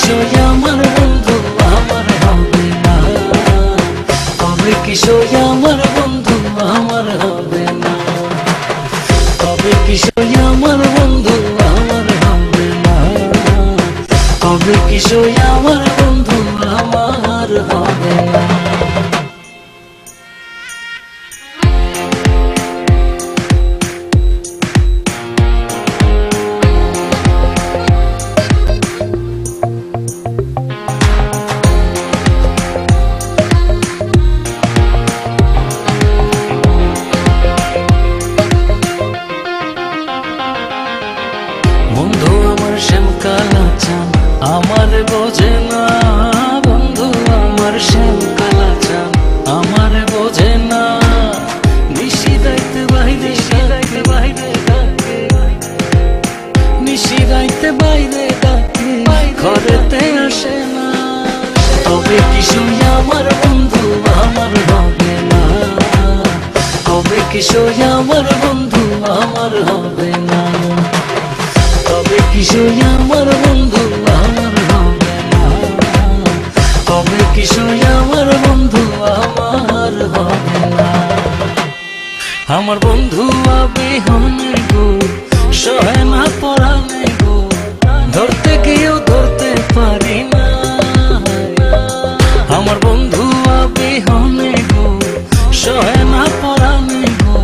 সই আমার বন্ধু আমার হবে না, তবে কি সই আমার বন্ধু আমার হবে না, তবে কি সই আমার বন্ধু আমার হবে না, তবে কি সই আমার বন্ধু আমার হবে না। বন্ধু আমার শ্যামকালা চাঁদ আমার বোঝে না, বন্ধু আমার শ্যামকালা চাঁদ আমার বোঝে না, নিশিরাইতে বাইরে ডাকে বাইরে ডাকে, নিশিরাইতে বাইরে ডাকে ঘরেতে আসে না, তবে কি সই আমার বন্ধু আমার হবে না, তবে কি সই আমার বন্ধু আমার হবে না, তবে কি সই আমার বন্ধু আমার হবে না, তবে কি সই আমার বন্ধু আমার হবে না। আমার বন্ধু আবিহনে গো সহে না পরানে গো, ধরতে গিয়েও ধরতে পারি না, আমার বন্ধু আবিহনে গো সহে না পরানে গো,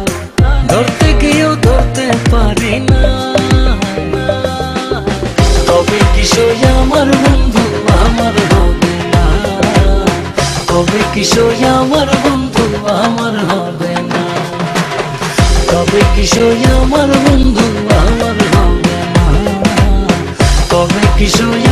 ধরতে গিয়েও ধরতে পারি না, তবে কি সই আমার বন্ধু আমার হবে না, তবে কি সই আমার বন্ধু আমার হবে না, তবে কি সই আমার বন্ধু আমার হবে না, তবে কি সই